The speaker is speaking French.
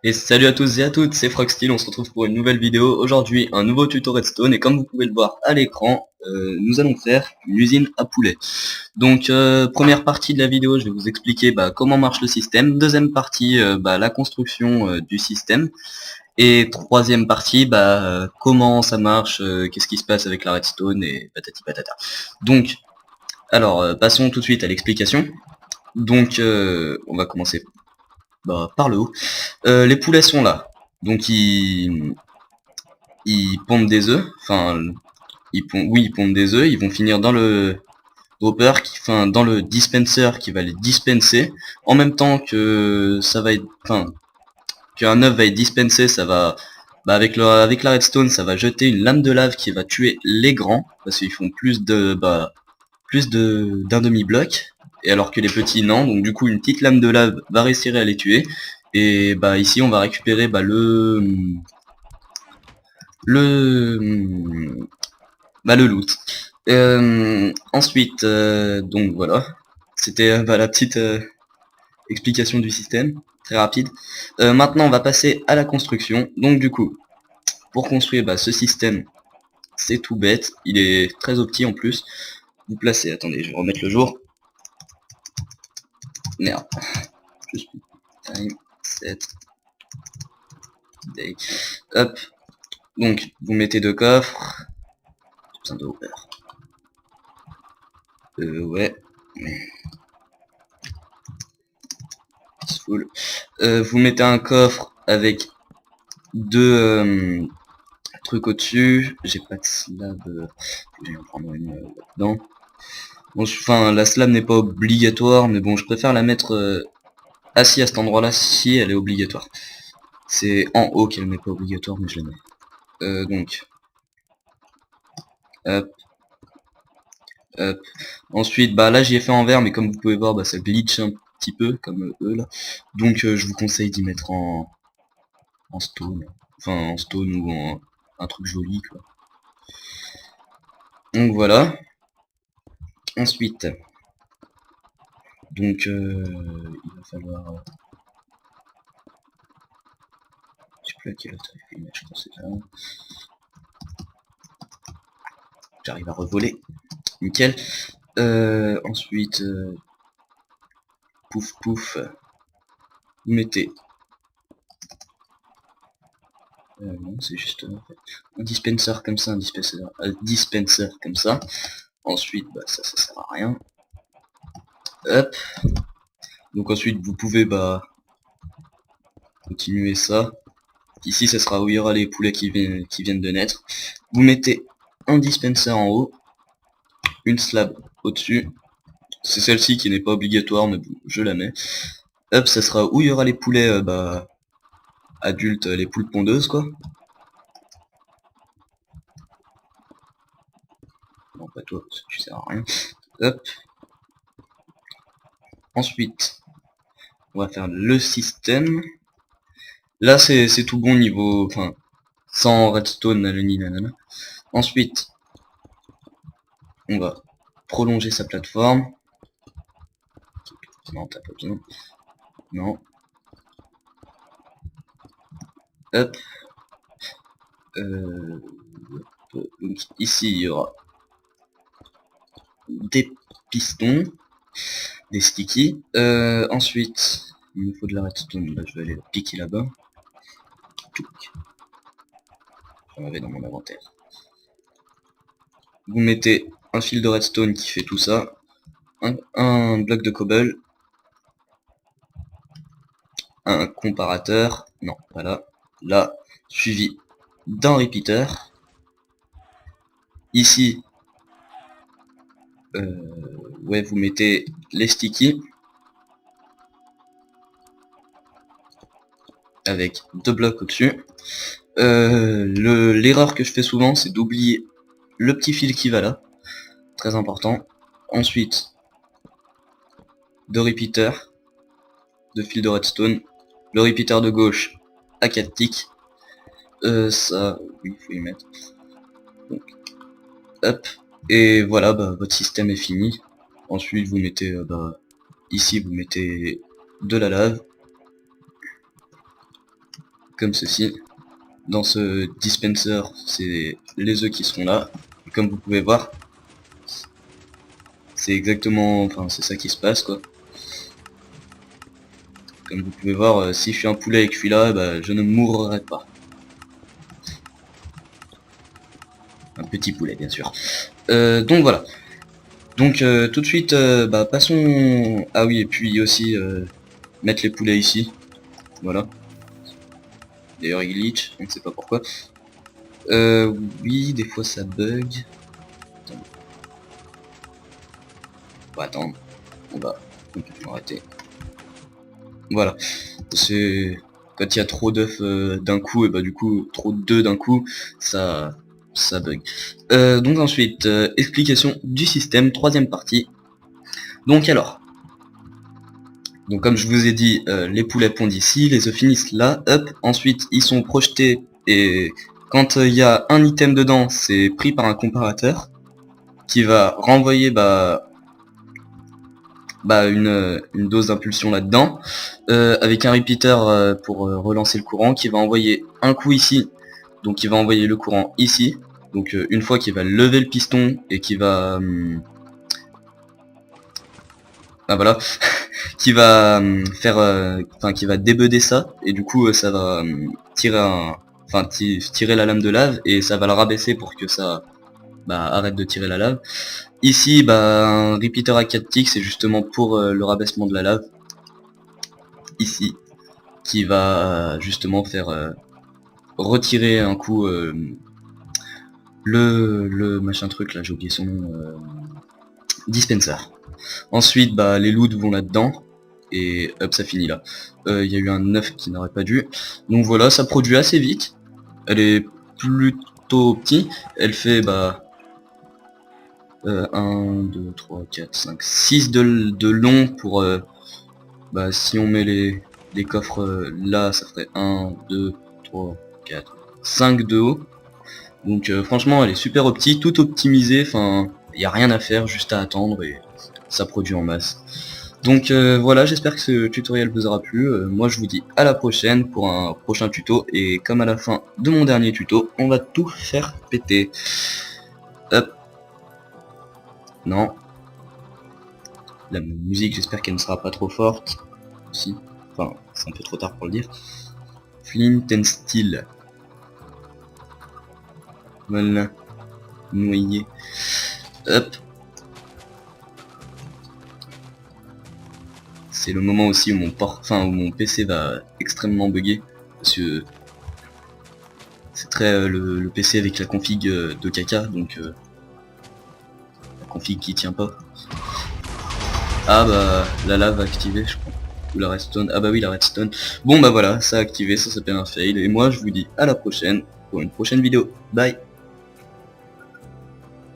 Et salut à tous et à toutes, c'est Frogsteel, on se retrouve pour une nouvelle vidéo. Aujourd'hui, un nouveau tuto Redstone, et comme vous pouvez le voir à l'écran, nous allons faire une usine à poulet. Donc, première partie de la vidéo, je vais vous expliquer comment marche le système. Deuxième partie, la construction du système. Et troisième partie, comment ça marche, qu'est-ce qui se passe avec la Redstone, et patati patata. Donc, alors, passons tout de suite à l'explication. Donc, on va commencer par le haut. Les poulets sont là. Donc ils pondent des œufs. Enfin, ils pondent des œufs. Ils vont finir dans le dropper, dans le dispenser qui va les dispenser. En même temps que ça va être, qu'un œuf va être dispensé, ça va, avec la redstone, ça va jeter une lame de lave qui va tuer les grands parce qu'ils font d'un demi-bloc. Et alors que les petits non, donc du coup une petite lame de lave va réussir à les tuer. Et ici on va récupérer le le loot. Ensuite, donc voilà, c'était la petite explication du système, très rapide. Maintenant on va passer à la construction. Donc du coup, pour construire ce système, c'est tout bête, il est très opti en plus. Vous placez, attendez, je vais remettre le jour. Merde. Juste time set day. Hop. Donc vous mettez deux coffres. Besoin de hopper. Ouais. Full. Vous mettez un coffre avec deux trucs au-dessus. J'ai pas de slab. Je vais en prendre une là-dedans. Bon, enfin, la slab n'est pas obligatoire, mais bon, je préfère la mettre assis à cet endroit-là si elle est obligatoire. C'est en haut qu'elle n'est pas obligatoire, mais je la mets. Donc, hop, hop. Ensuite, là j'y ai fait en vert, mais comme vous pouvez voir, ça glitch un petit peu, comme eux là. Donc, je vous conseille d'y mettre en stone. Enfin, en stone ou en un truc joli, quoi. Donc voilà. Ensuite, donc il va falloir... je sais plus à quelle autre image, je crois que c'est ça. J'arrive à revoler. Nickel. Ensuite, pouf pouf. Vous mettez... non, c'est juste en fait, un dispenser comme ça, un dispenser comme ça. Ensuite, ça sert à rien. Hop. Donc ensuite, vous pouvez continuer ça. Ici, ça sera où il y aura les poulets qui viennent de naître. Vous mettez un dispenser en haut, une slab au-dessus. C'est celle-ci qui n'est pas obligatoire, mais bon, je la mets. Hop, ça sera où il y aura les poulets adultes, les poules pondeuses, quoi. Non, pas toi, parce que tu sers à rien. Hop. Ensuite, on va faire le système. Là, c'est tout bon niveau, enfin, sans redstone, nanani, nanana. Ensuite, on va prolonger sa plateforme. Non, t'as pas besoin. Non. Hop. Donc ici, il y aura des pistons, des stickies. Ensuite, il me faut de la redstone. Là, je vais aller le piquer là-bas. J'en avais dans mon inventaire. Vous mettez un fil de redstone qui fait tout ça. Un bloc de cobble. Un comparateur. Non, voilà. Là, suivi d'un repeater. Ici, ouais, vous mettez les stickies. Avec deux blocs au-dessus. L'erreur que je fais souvent, c'est d'oublier le petit fil qui va là. Très important. Ensuite, deux repeaters, deux fils de redstone. Le repeater de gauche à 4 ticks. Ça, oui, il faut y mettre. Donc, hop. Et voilà, votre système est fini. Ensuite, vous mettez, ici, vous mettez de la lave. comme ceci. Dans ce dispenser, c'est les œufs qui seront là. Et comme vous pouvez voir, c'est exactement, enfin c'est ça qui se passe quoi. Comme vous pouvez voir, si je suis un poulet et que je suis là, bah, je ne mourrai pas. Un petit poulet bien sûr. Donc voilà. Donc tout de suite, bah, passons... Ah oui, et puis aussi mettre les poulets ici. Voilà. D'ailleurs il glitch, on ne sait pas pourquoi. Oui, des fois ça bug. Attends. Faut attendre. On va arrêter. Voilà. C'est quand il y a trop d'œufs d'un coup, et bah du coup trop d'œufs d'un coup, ça bug. Donc ensuite, explication du système, troisième partie. Donc alors, donc comme je vous ai dit, les poulets pondent ici, les œufs finissent là, hop, ensuite ils sont projetés et quand il y a un item dedans, c'est pris par un comparateur qui va renvoyer une dose d'impulsion là-dedans, avec un repeater pour relancer le courant qui va envoyer un coup ici, donc il va envoyer le courant ici, donc une fois qu'il va lever le piston et qui va... ah voilà, qui va faire... enfin qui va débeuder ça, et du coup ça va tirer la lame de lave, et ça va le rabaisser pour que ça arrête de tirer la lave. Ici, un repeater à 4 ticks, c'est justement pour le rabaissement de la lave. Ici, qui va justement faire retirer un coup le machin truc là, j'ai oublié son nom, dispenser. Ensuite, les loots vont là-dedans, et hop, ça finit là. Il y a eu un œuf qui n'aurait pas dû. Donc voilà, ça produit assez vite. Elle est plutôt petite. Elle fait 1, 2, 3, 4, 5, 6 de long pour... si on met les coffres là, ça ferait 1, 2, 3, 4, 5 de haut. Donc franchement, elle est super optique, tout optimisé, enfin, il n'y a rien à faire, juste à attendre et ça produit en masse. Donc voilà, j'espère que ce tutoriel vous aura plu. Moi je vous dis à la prochaine pour un prochain tuto, et comme à la fin de mon dernier tuto, on va tout faire péter. Hop. Non. La musique, j'espère qu'elle ne sera pas trop forte. Si. Enfin, c'est un peu trop tard pour le dire. Flint and Steel. Voilà. Noyé. Hop. C'est le moment aussi où où mon PC va extrêmement bugger. Parce que c'est très le PC avec la config de caca, donc la config qui tient pas. Ah la lave activée je crois. Ou la redstone. Ah oui, la redstone. Bon voilà, ça a activé, ça s'appelle un fail. Et moi je vous dis à la prochaine pour une prochaine vidéo. Bye.